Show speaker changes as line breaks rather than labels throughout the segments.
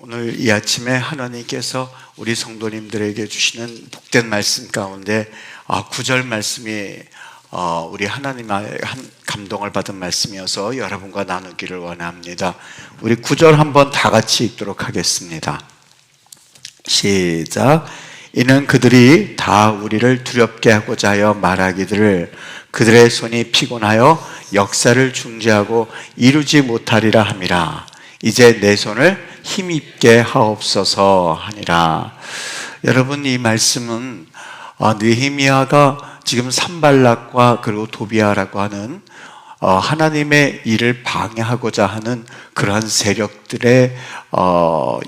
오늘 이 아침에 하나님께서 우리 성도님들에게 주시는 복된 말씀 가운데 9절 말씀이 우리 하나님의 감동을 받은 말씀이어서 여러분과 나누기를 원합니다. 우리 9절 한번 다 같이 읽도록 하겠습니다. 시작. 이는 그들이 다 우리를 두렵게 하고자 하여 말하기를 그들의 손이 피곤하여 역사를 중지하고 이루지 못하리라 함이라. 이제 내 손을 힘있게 하옵소서 하니라. 여러분, 이 말씀은 느헤미야가 지금 산발락과 그리고 도비아라고 하는 하나님의 일을 방해하고자 하는 그러한 세력들의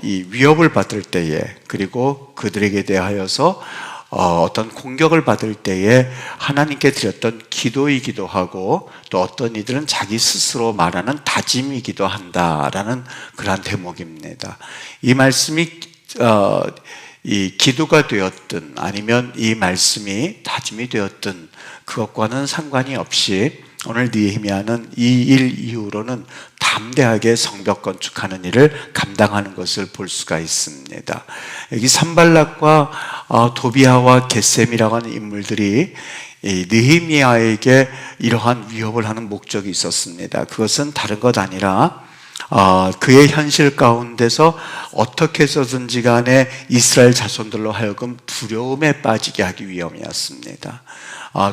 이 위협을 받을 때에, 그리고 그들에게 대하여서 어떤 공격을 받을 때에 하나님께 드렸던 기도이기도 하고, 또 어떤 이들은 자기 스스로 말하는 다짐이기도 한다라는 그러한 대목입니다. 이 말씀이 이 기도가 되었든 아니면 이 말씀이 다짐이 되었든 그것과는 상관이 없이 오늘 느헤미야는 이 일 이후로는 담대하게 성벽 건축하는 일을 감당하는 것을 볼 수가 있습니다. 여기 산발락과 도비아와 겟셈이라고 하는 인물들이 이 느헤미야에게 이러한 위협을 하는 목적이 있었습니다. 그것은 다른 것 아니라 그의 현실 가운데서 어떻게 해서든지 간에 이스라엘 자손들로 하여금 두려움에 빠지게 하기 위함이었습니다.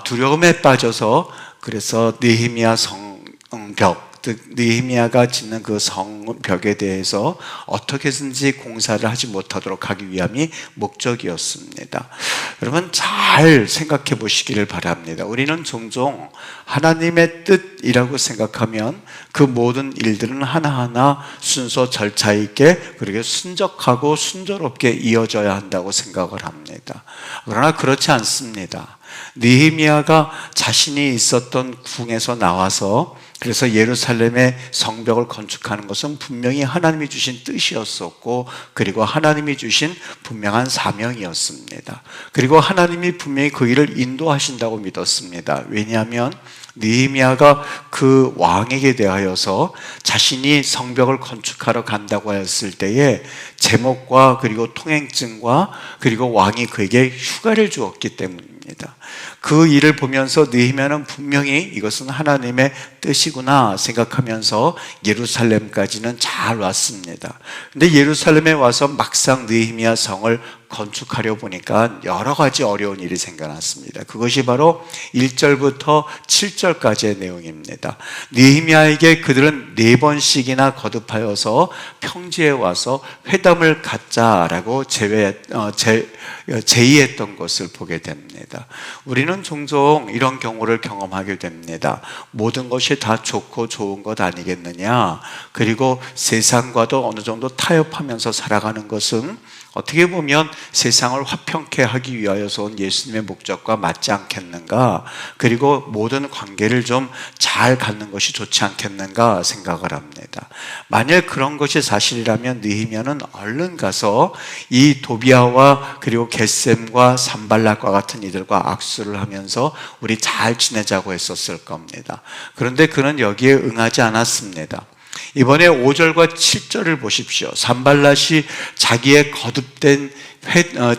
두려움에 빠져서 그래서 느헤미야 성벽, 즉 느헤미야가 짓는 그 성벽에 대해서 어떻게 해서든지 공사를 하지 못하도록 하기 위함이 목적이었습니다. 여러분, 잘 생각해 보시기를 바랍니다. 우리는 종종 하나님의 뜻이라고 생각하면 그 모든 일들은 하나하나 순서 절차 있게 그렇게 순적하고 순조롭게 이어져야 한다고 생각을 합니다. 그러나 그렇지 않습니다. 느헤미야가 자신이 있었던 궁에서 나와서 그래서 예루살렘의 성벽을 건축하는 것은 분명히 하나님이 주신 뜻이었었고, 그리고 하나님이 주신 분명한 사명이었습니다. 그리고 하나님이 분명히 그 일을 인도하신다고 믿었습니다. 왜냐하면 느헤미야가 그 왕에게 대하여서 자신이 성벽을 건축하러 간다고 했을 때에 제목과 그리고 통행증과 그리고 왕이 그에게 휴가를 주었기 때문입니다. 그 일을 보면서 느헤미야는 분명히 이것은 하나님의 뜻이구나 생각하면서 예루살렘까지는 잘 왔습니다. 근데 예루살렘에 와서 막상 느헤미야 성을 건축하려 보니까 여러 가지 어려운 일이 생겨났습니다. 그것이 바로 1절부터 7절까지의 내용입니다. 느헤미야에게 그들은 4번씩이나 거듭하여서 평지에 와서 회담을 갖자라고 제의했던 것을 보게 됩니다. 우리는 종종 이런 경우를 경험하게 됩니다. 모든 것이 다 좋고 좋은 것 아니겠느냐, 그리고 세상과도 어느 정도 타협하면서 살아가는 것은 어떻게 보면 세상을 화평케 하기 위하여서 온 예수님의 목적과 맞지 않겠는가, 그리고 모든 관계를 좀 잘 갖는 것이 좋지 않겠는가 생각을 합니다. 만약 그런 것이 사실이라면 느헤미야는 얼른 가서 이 도비아와 그리고 겟셈과 산발락과 같은 이들과 악수를 하면서 우리 잘 지내자고 했었을 겁니다. 그런데 그는 여기에 응하지 않았습니다. 이번에 5절과 7절을 보십시오. 산발락이 자기의 거듭된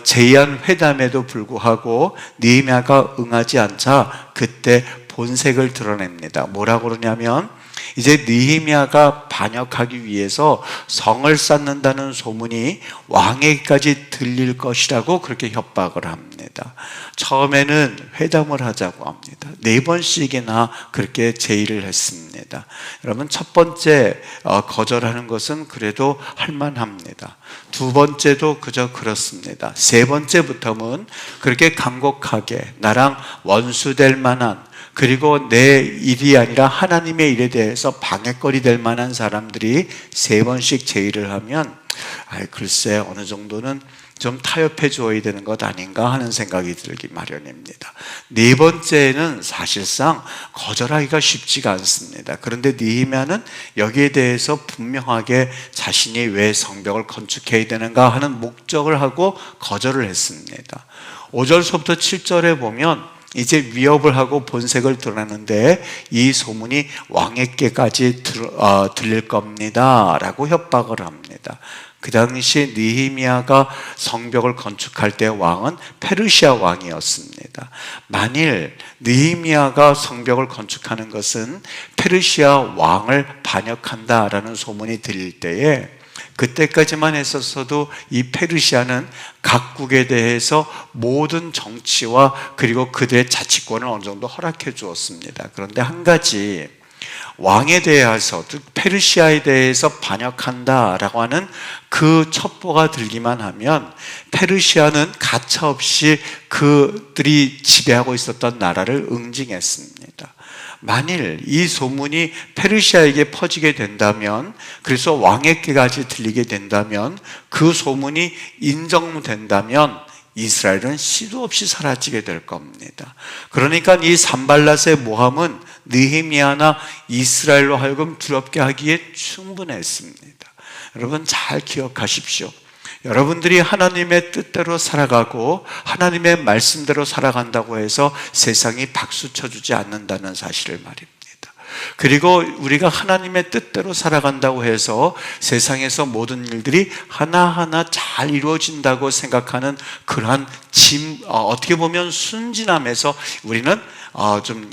제의한 회담에도 불구하고 느헤미야가 응하지 않자 그때 본색을 드러냅니다. 뭐라고 그러냐면, 이제 느헤미야가 반역하기 위해서 성을 쌓는다는 소문이 왕에게까지 들릴 것이라고 그렇게 협박을 합니다. 처음에는 회담을 하자고 합니다. 4번씩이나 그렇게 제의를 했습니다. 여러분, 첫 번째 거절하는 것은 그래도 할만합니다. 두 번째도 그저 그렇습니다. 세 번째부터는 그렇게 간곡하게 나랑 원수될 만한, 그리고 내 일이 아니라 하나님의 일에 대해서 방해거리 될 만한 사람들이 3번씩 제의를 하면 글쎄 어느 정도는 좀 타협해 줘야 되는 것 아닌가 하는 생각이 들기 마련입니다. 4번째는 사실상 거절하기가 쉽지가 않습니다. 그런데 느헤미야는 여기에 대해서 분명하게 자신이 왜 성벽을 건축해야 되는가 하는 목적을 하고 거절을 했습니다. 5절서부터 7절에 보면 이제 위협을 하고 본색을 드러내는데 이 소문이 왕에게까지 들릴 겁니다 라고 협박을 합니다. 그 당시 느헤미야가 성벽을 건축할 때 왕은 페르시아 왕이었습니다. 만일 느헤미야가 성벽을 건축하는 것은 페르시아 왕을 반역한다라는 소문이 들릴 때에, 그때까지만 했었어도 이 페르시아는 각국에 대해서 모든 정치와 그리고 그들의 자치권을 어느 정도 허락해 주었습니다. 그런데 한 가지, 왕에 대해서, 즉 페르시아에 대해서 반역한다라고 하는 그 첩보가 들기만 하면 페르시아는 가차없이 그들이 지배하고 있었던 나라를 응징했습니다. 만일 이 소문이 페르시아에게 퍼지게 된다면, 그래서 왕에게까지 들리게 된다면, 그 소문이 인정된다면 이스라엘은 씨도 없이 사라지게 될 겁니다. 그러니까 이 산발랏의 모함은 느헤미야나 이스라엘로 하여금 두렵게 하기에 충분했습니다. 여러분 잘 기억하십시오. 여러분들이 하나님의 뜻대로 살아가고 하나님의 말씀대로 살아간다고 해서 세상이 박수 쳐주지 않는다는 사실을 말입니다. 그리고 우리가 하나님의 뜻대로 살아간다고 해서 세상에서 모든 일들이 하나하나 잘 이루어진다고 생각하는 그러한 어떻게 보면 순진함에서 우리는 좀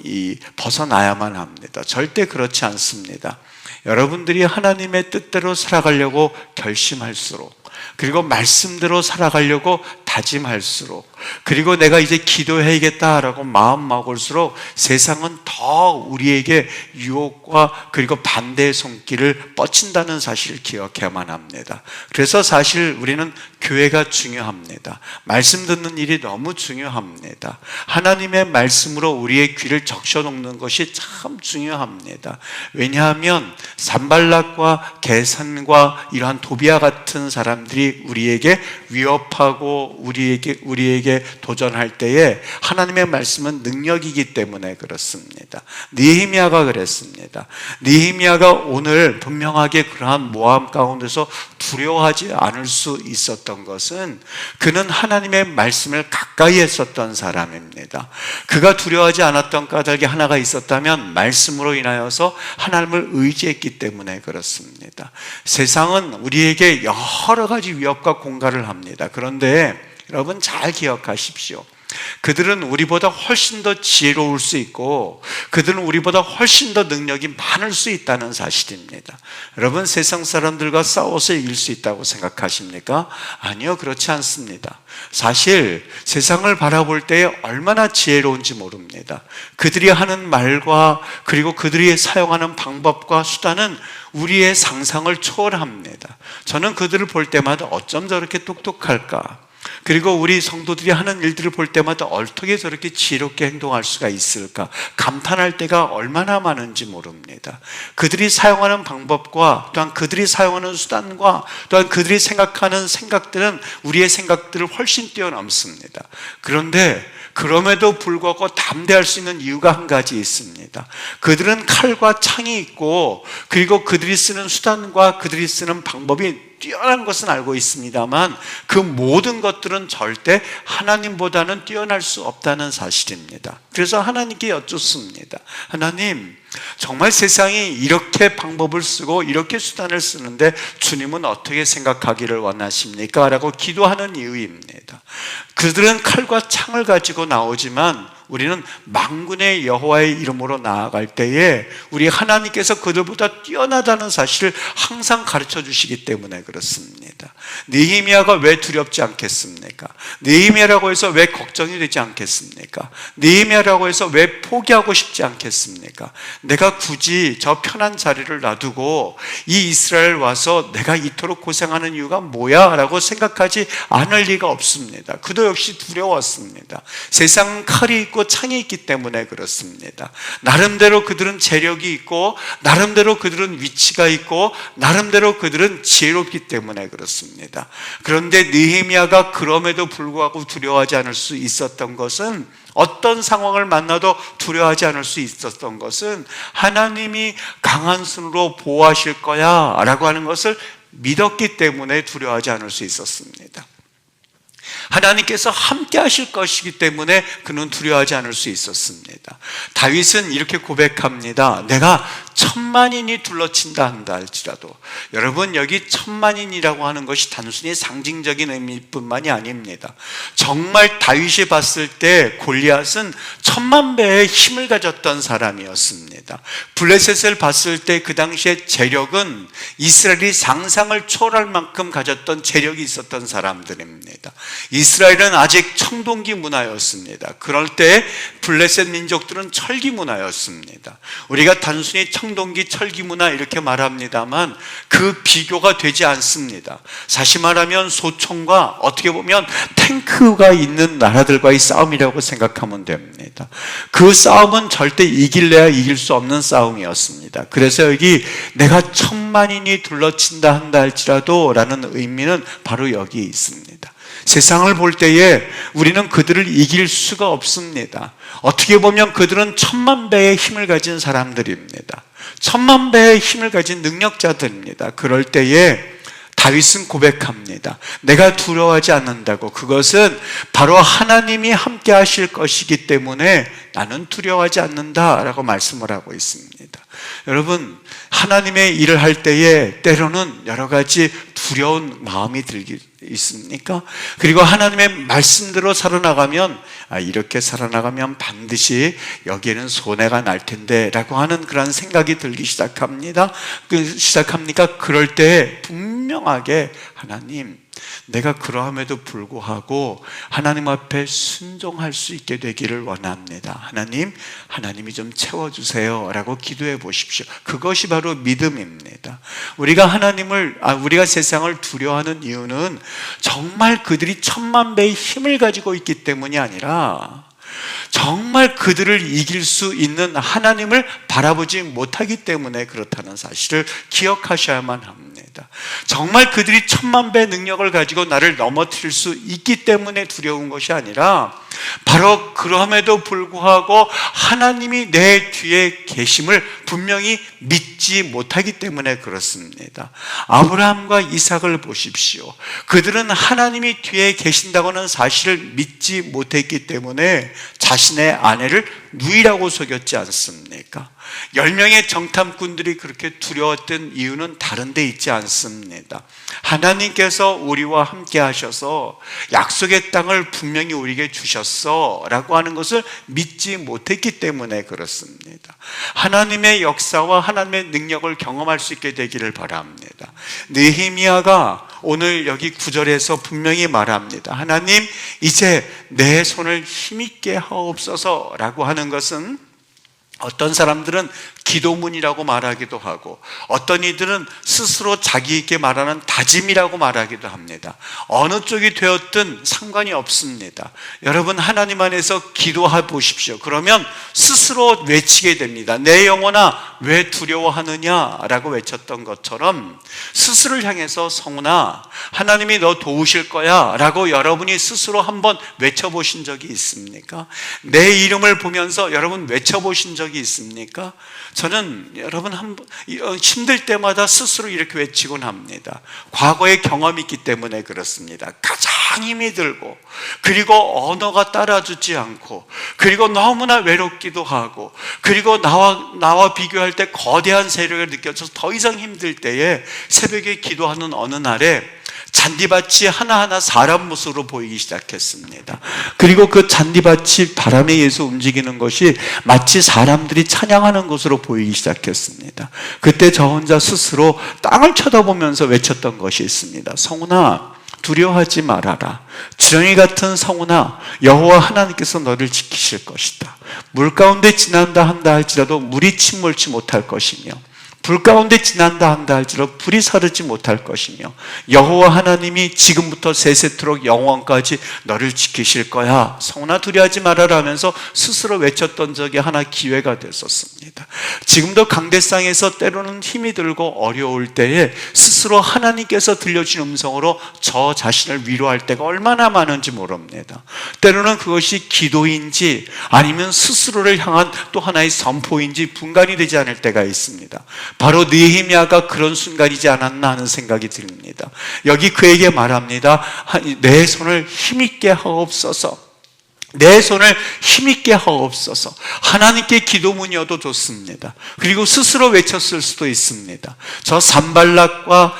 벗어나야만 합니다. 절대 그렇지 않습니다. 여러분들이 하나님의 뜻대로 살아가려고 결심할수록, 그리고 말씀대로 살아가려고 다짐할수록, 그리고 내가 이제 기도해야겠다라고 마음 먹을수록 세상은 더 우리에게 유혹과 그리고 반대의 손길을 뻗친다는 사실을 기억해야만 합니다. 그래서 사실 우리는 교회가 중요합니다. 말씀 듣는 일이 너무 중요합니다. 하나님의 말씀으로 우리의 귀를 적셔놓는 것이 참 중요합니다. 왜냐하면 산발락과 게산과 이러한 도비아 같은 사람들이 우리에게 위협하고 우리에게 도전할 때에 하나님의 말씀은 능력이기 때문에 그렇습니다. 느헤미야가 그랬습니다. 느헤미야가 오늘 분명하게 그러한 모함 가운데서 두려워하지 않을 수 있었던 것은 그는 하나님의 말씀을 가까이 했었던 사람입니다. 그가 두려워하지 않았던 까닭이 하나가 있었다면 말씀으로 인하여서 하나님을 의지했기 때문에 그렇습니다. 세상은 우리에게 여러 가지 위협과 공갈을 합니다. 그런데 여러분 잘 기억하십시오. 그들은 우리보다 훨씬 더 지혜로울 수 있고 그들은 우리보다 훨씬 더 능력이 많을 수 있다는 사실입니다. 여러분 세상 사람들과 싸워서 이길 수 있다고 생각하십니까? 아니요, 그렇지 않습니다. 사실 세상을 바라볼 때 얼마나 지혜로운지 모릅니다. 그들이 하는 말과 그리고 그들이 사용하는 방법과 수단은 우리의 상상을 초월합니다. 저는 그들을 볼 때마다 어쩜 저렇게 똑똑할까? 그리고 우리 성도들이 하는 일들을 볼 때마다 어떻게 저렇게 지혜롭게 행동할 수가 있을까? 감탄할 때가 얼마나 많은지 모릅니다. 그들이 사용하는 방법과 또한 그들이 사용하는 수단과 또한 그들이 생각하는 생각들은 우리의 생각들을 훨씬 뛰어넘습니다. 그런데 그럼에도 불구하고 담대할 수 있는 이유가 한 가지 있습니다. 그들은 칼과 창이 있고 그리고 그들이 쓰는 수단과 그들이 쓰는 방법이 뛰어난 것은 알고 있습니다만 그 모든 것들은 절대 하나님보다는 뛰어날 수 없다는 사실입니다. 그래서 하나님께 여쭙습니다. 하나님, 정말 세상이 이렇게 방법을 쓰고 이렇게 수단을 쓰는데 주님은 어떻게 생각하기를 원하십니까? 라고 기도하는 이유입니다. 그들은 칼과 창을 가지고 나오지만 우리는 만군의 여호와의 이름으로 나아갈 때에 우리 하나님께서 그들보다 뛰어나다는 사실을 항상 가르쳐 주시기 때문에 그렇습니다. 느헤미야가 왜 두렵지 않겠습니까? 느헤미야라고 해서 왜 걱정이 되지 않겠습니까? 느헤미야라고 해서 왜 포기하고 싶지 않겠습니까? 내가 굳이 저 편한 자리를 놔두고 이 이스라엘 와서 내가 이토록 고생하는 이유가 뭐야? 라고 생각하지 않을 리가 없습니다. 그도 역시 두려웠습니다. 세상은 칼이 있고 창이 있기 때문에 그렇습니다. 나름대로 그들은 재력이 있고 나름대로 그들은 위치가 있고 나름대로 그들은 지혜롭기 때문에 그렇습니다. 그런데 느헤미야가 그럼에도 불구하고 두려워하지 않을 수 있었던 것은, 어떤 상황을 만나도 두려워하지 않을 수 있었던 것은 하나님이 강한 손으로 보호하실 거야 라고 하는 것을 믿었기 때문에 두려워하지 않을 수 있었습니다. 하나님께서 함께 하실 것이기 때문에 그는 두려워하지 않을 수 있었습니다. 다윗은 이렇게 고백합니다. 내가 천만인이 둘러친다 한다 할지라도, 여러분 여기 천만인이라고 하는 것이 단순히 상징적인 의미뿐만이 아닙니다. 정말 다윗이 봤을 때 골리앗은 10,000배의 힘을 가졌던 사람이었습니다. 블레셋을 봤을 때 그 당시의 재력은 이스라엘이 상상을 초월할 만큼 가졌던 재력이 있었던 사람들입니다. 이스라엘은 아직 청동기 문화였습니다. 그럴 때 블레셋 민족들은 철기 문화였습니다. 우리가 단순히 청동기 철기 문화 이렇게 말합니다만 그 비교가 되지 않습니다. 사실 말하면 소총과 어떻게 보면 탱크가 있는 나라들과의 싸움이라고 생각하면 됩니다. 그 싸움은 절대 이길래야 이길 수 없는 싸움이었습니다. 그래서 여기 내가 10,000만인이 둘러친다 한다 할지라도 라는 의미는 바로 여기 있습니다. 세상을 볼 때에 우리는 그들을 이길 수가 없습니다. 어떻게 보면 그들은 10,000,000배의 힘을 가진 사람들입니다. 10,000,000배의 힘을 가진 능력자들입니다. 그럴 때에 다윗은 고백합니다. 내가 두려워하지 않는다고. 그것은 바로 하나님이 함께 하실 것이기 때문에 나는 두려워하지 않는다라고 말씀을 하고 있습니다. 여러분, 하나님의 일을 할 때에 때로는 여러 가지 두려운 마음이 들기 있습니까? 그리고 하나님의 말씀대로 살아나가면 이렇게 살아나가면 반드시 여기에는 손해가 날 텐데 라고 하는 그런 생각이 들기 시작합니다. 그럴 때 분명하게 하나님, 내가 그러함에도 불구하고 하나님 앞에 순종할 수 있게 되기를 원합니다. 하나님이 좀 채워주세요 라고 기도해 보십시오. 그것이 바로 믿음입니다. 우리가 세상을 두려워하는 이유는 정말 그들이 10,000,000배의 힘을 가지고 있기 때문이 아니라 정말 그들을 이길 수 있는 하나님을 바라보지 못하기 때문에 그렇다는 사실을 기억하셔야만 합니다. 정말 그들이 10,000,000배 능력을 가지고 나를 넘어뜨릴 수 있기 때문에 두려운 것이 아니라 바로 그럼에도 불구하고 하나님이 내 뒤에 계심을 분명히 믿지 못하기 때문에 그렇습니다. 아브라함과 이삭을 보십시오. 그들은 하나님이 뒤에 계신다고는 사실을 믿지 못했기 때문에 자신의 아내를 누이라고 속였지 않습니까? 10명의 정탐꾼들이 그렇게 두려웠던 이유는 다른 데 있지 않습니다. 하나님께서 우리와 함께 하셔서 약속의 땅을 분명히 우리에게 주셨어 라고 하는 것을 믿지 못했기 때문에 그렇습니다. 하나님의 역사와 하나님의 능력을 경험할 수 있게 되기를 바랍니다. 느헤미야가 오늘 여기 9절에서 분명히 말합니다. 하나님, 이제 내 손을 힘있게 하옵소서 라고 하는 것은 어떤 사람들은 기도문이라고 말하기도 하고 어떤 이들은 스스로 자기에게 말하는 다짐이라고 말하기도 합니다. 어느 쪽이 되었든 상관이 없습니다. 여러분, 하나님 안에서 기도해 보십시오. 그러면 스스로 외치게 됩니다. 내 영혼아 왜 두려워하느냐 라고 외쳤던 것처럼 스스로를 향해서 성훈아, 하나님이 너 도우실 거야 라고 여러분이 스스로 한번 외쳐보신 적이 있습니까? 내 이름을 보면서 여러분 외쳐보신 적이 있습니까? 저는 여러분 힘들 때마다 스스로 이렇게 외치곤 합니다. 과거의 경험이 있기 때문에 그렇습니다. 가장 힘이 들고 그리고 언어가 따라주지 않고 그리고 너무나 외롭기도 하고 그리고 나와 비교할 때 거대한 세력을 느껴져서 더 이상 힘들 때에 새벽에 기도하는 어느 날에 잔디밭이 하나하나 사람 모습으로 보이기 시작했습니다. 그리고 그 잔디밭이 바람에 의해서 움직이는 것이 마치 사람들이 찬양하는 것으로 보이기 시작했습니다. 그때 저 혼자 스스로 땅을 쳐다보면서 외쳤던 것이 있습니다. 성훈아, 두려워하지 말아라. 지렁이 같은 성훈아, 여호와 하나님께서 너를 지키실 것이다. 물 가운데 지난다 한다 할지라도 물이 침몰치 못할 것이며 불 가운데 지난다 한다 할지라도 불이 사르지 못할 것이며 여호와 하나님이 지금부터 세세토록 영원까지 너를 지키실 거야. 성훈아, 두려워하지 말아라 하면서 스스로 외쳤던 적이 하나 기회가 됐었습니다. 지금도 강대상에서 때로는 힘이 들고 어려울 때에 스스로 하나님께서 들려주신 음성으로 저 자신을 위로할 때가 얼마나 많은지 모릅니다. 때로는 그것이 기도인지 아니면 스스로를 향한 또 하나의 선포인지 분간이 되지 않을 때가 있습니다. 바로 느헤미야가 그런 순간이지 않았나 하는 생각이 듭니다. 여기 그에게 말합니다. 내 손을 힘있게 하옵소서. 내 손을 힘있게 하옵소서. 하나님께 기도문이어도 좋습니다. 그리고 스스로 외쳤을 수도 있습니다. 저 산발락과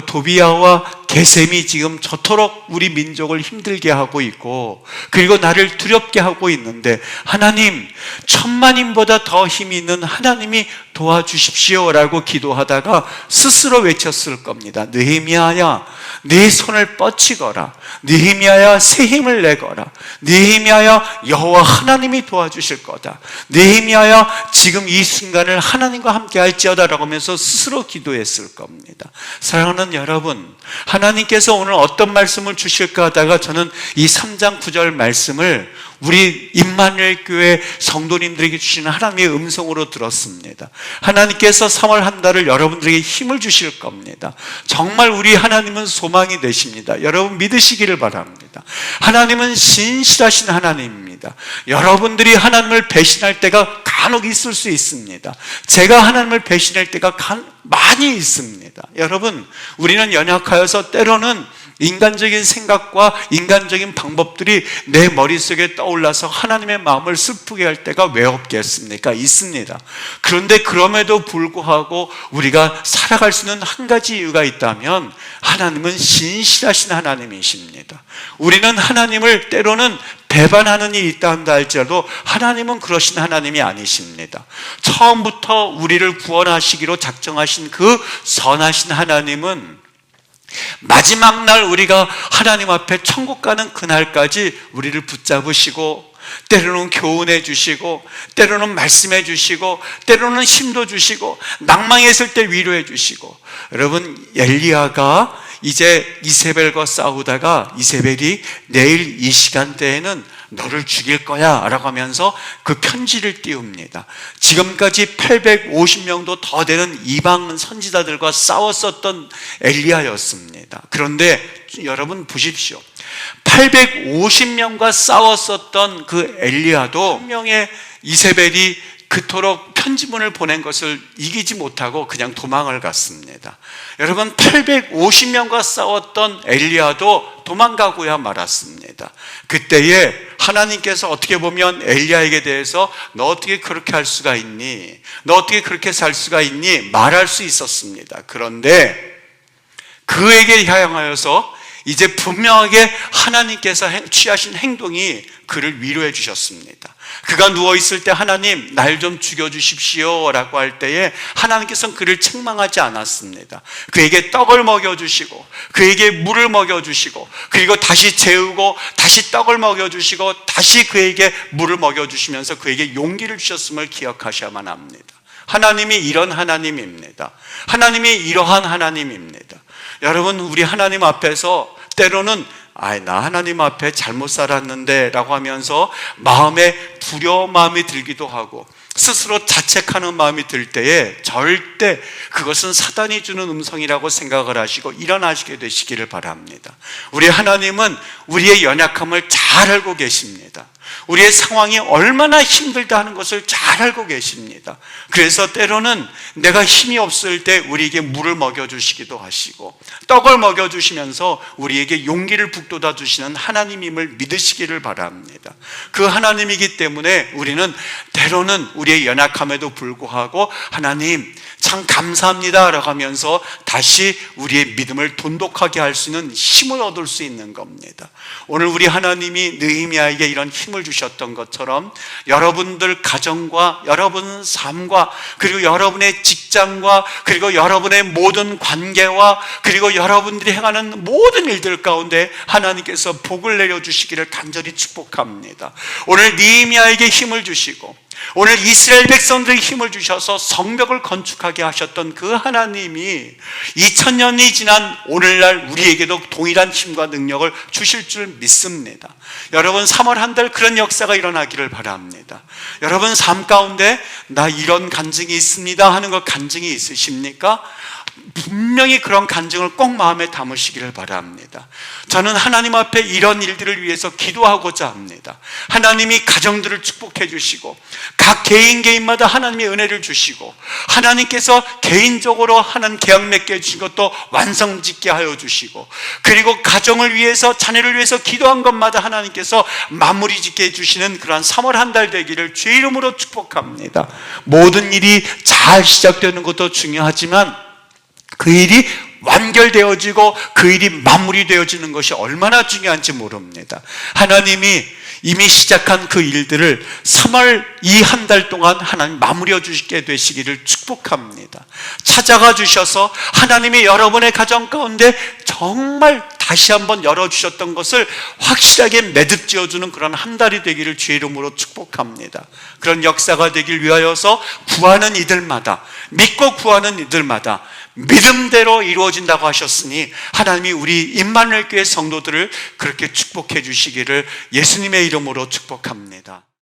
도비야와 게셈이 지금 저토록 우리 민족을 힘들게 하고 있고, 그리고 나를 두렵게 하고 있는데, 하나님, 천만인보다 더 힘이 있는 하나님이 도와주십시오라고 기도하다가 스스로 외쳤을 겁니다. 느헤미야야, 네 손을 뻗치거라. 느헤미야야, 새 힘을 내거라. 느헤미야야, 여호와 하나님이 도와주실 거다. 느헤미야야, 지금 이 순간을 하나님과 함께 할지어다라고 하면서 스스로 기도했을 겁니다. 사랑하는 여러분, 하나님께서 오늘 어떤 말씀을 주실까 하다가 저는 이 3장 9절 말씀을 우리 임마누엘 교회 성도님들에게 주시는 하나님의 음성으로 들었습니다. 하나님께서 3월 한 달을 여러분들에게 힘을 주실 겁니다. 정말 우리 하나님은 소망이 되십니다. 여러분 믿으시기를 바랍니다. 하나님은 신실하신 하나님입니다. 여러분들이 하나님을 배신할 때가 간혹 있을 수 있습니다. 제가 하나님을 배신할 때가 많이 있습니다. 여러분, 우리는 연약하여서 때로는 인간적인 생각과 인간적인 방법들이 내 머릿속에 떠올라서 하나님의 마음을 슬프게 할 때가 왜 없겠습니까? 있습니다. 그런데 그럼에도 불구하고 우리가 살아갈 수 있는 한 가지 이유가 있다면 하나님은 신실하신 하나님이십니다. 우리는 하나님을 때로는 배반하는 일이 있다 한다 할지라도 하나님은 그러신 하나님이 아니십니다. 처음부터 우리를 구원하시기로 작정하신 그 선하신 하나님은 마지막 날 우리가 하나님 앞에 천국 가는 그날까지 우리를 붙잡으시고, 때로는 교훈해 주시고, 때로는 말씀해 주시고, 때로는 힘도 주시고, 낭망했을 때 위로해 주시고. 여러분, 엘리야가 이제 이세벨과 싸우다가 이세벨이 내일 이 시간대에는 너를 죽일 거야 라고 하면서 그 편지를 띄웁니다. 지금까지 850명도 더 되는 이방 선지자들과 싸웠었던 엘리야였습니다. 그런데 여러분 보십시오. 850명과 싸웠었던 그 엘리야도 한 명의 이세벨이 그토록 편지문을 보낸 것을 이기지 못하고 그냥 도망을 갔습니다. 여러분, 850명과 싸웠던 엘리야도 도망가고야 말았습니다. 그때에 하나님께서 어떻게 보면 엘리야에게 대해서 너 어떻게 그렇게 할 수가 있니? 너 어떻게 그렇게 살 수가 있니? 말할 수 있었습니다. 그런데 그에게 향하여서 이제 분명하게 하나님께서 취하신 행동이 그를 위로해 주셨습니다. 그가 누워있을 때 하나님 날 좀 죽여주십시오 라고 할 때에 하나님께서는 그를 책망하지 않았습니다. 그에게 떡을 먹여주시고, 그에게 물을 먹여주시고, 그리고 다시 재우고 다시 떡을 먹여주시고 다시 그에게 물을 먹여주시면서 그에게 용기를 주셨음을 기억하셔야만 합니다. 하나님이 이런 하나님입니다. 하나님이 이러한 하나님입니다. 여러분, 우리 하나님 앞에서 때로는 나 하나님 앞에 잘못 살았는데 라고 하면서 마음에 두려운 마음이 들기도 하고 스스로 자책하는 마음이 들 때에 절대 그것은 사단이 주는 음성이라고 생각을 하시고 일어나시게 되시기를 바랍니다. 우리 하나님은 우리의 연약함을 잘 알고 계십니다. 우리의 상황이 얼마나 힘들다 하는 것을 잘 알고 계십니다. 그래서 때로는 내가 힘이 없을 때 우리에게 물을 먹여주시기도 하시고 떡을 먹여주시면서 우리에게 용기를 북돋아 주시는 하나님임을 믿으시기를 바랍니다. 그 하나님이기 때문에 우리는 때로는 우리의 연약함에도 불구하고 하나님 참 감사합니다 라고 하면서 다시 우리의 믿음을 돈독하게 할 수 있는 힘을 얻을 수 있는 겁니다. 오늘 우리 하나님이 느헤미야에게 이런 힘을 주셨던 것처럼 여러분들 가정과 여러분 삶과 그리고 여러분의 직장과 그리고 여러분의 모든 관계와 그리고 여러분들이 행하는 모든 일들 가운데 하나님께서 복을 내려주시기를 간절히 축복합니다. 오늘 느헤미야에게 힘을 주시고 오늘 이스라엘 백성들에게 힘을 주셔서 성벽을 건축하게 하셨던 그 하나님이 2000년이 지난 오늘날 우리에게도 동일한 힘과 능력을 주실 줄 믿습니다. 여러분 3월 한 달 그런 역사가 일어나기를 바랍니다. 여러분 삶 가운데 나 이런 간증이 있습니다 하는 것 간증이 있으십니까? 분명히 그런 간증을 꼭 마음에 담으시기를 바랍니다. 저는 하나님 앞에 이런 일들을 위해서 기도하고자 합니다. 하나님이 가정들을 축복해 주시고 각 개인마다 하나님의 은혜를 주시고 하나님께서 개인적으로 하는 계약 맺게 해주신 것도 완성짓게 하여 주시고 그리고 가정을 위해서 자녀를 위해서 기도한 것마다 하나님께서 마무리 짓게 해주시는 그러한 3월 한 달 되기를 주의 이름으로 축복합니다. 모든 일이 잘 시작되는 것도 중요하지만 그 일이 완결되어지고 그 일이 마무리되어지는 것이 얼마나 중요한지 모릅니다. 하나님이 이미 시작한 그 일들을 3월 이 한 달 동안 하나님 마무리해 주시게 되시기를 축복합니다. 찾아가 주셔서 하나님이 여러분의 가정 가운데 정말 다시 한번 열어주셨던 것을 확실하게 매듭지어주는 그런 한 달이 되기를 주의 이름으로 축복합니다. 그런 역사가 되길 위하여서 구하는 이들마다, 믿고 구하는 이들마다 믿음대로 이루어진다고 하셨으니 하나님이 우리 임마누엘 교회 성도들을 그렇게 축복해 주시기를 예수님의 이름으로 축복합니다.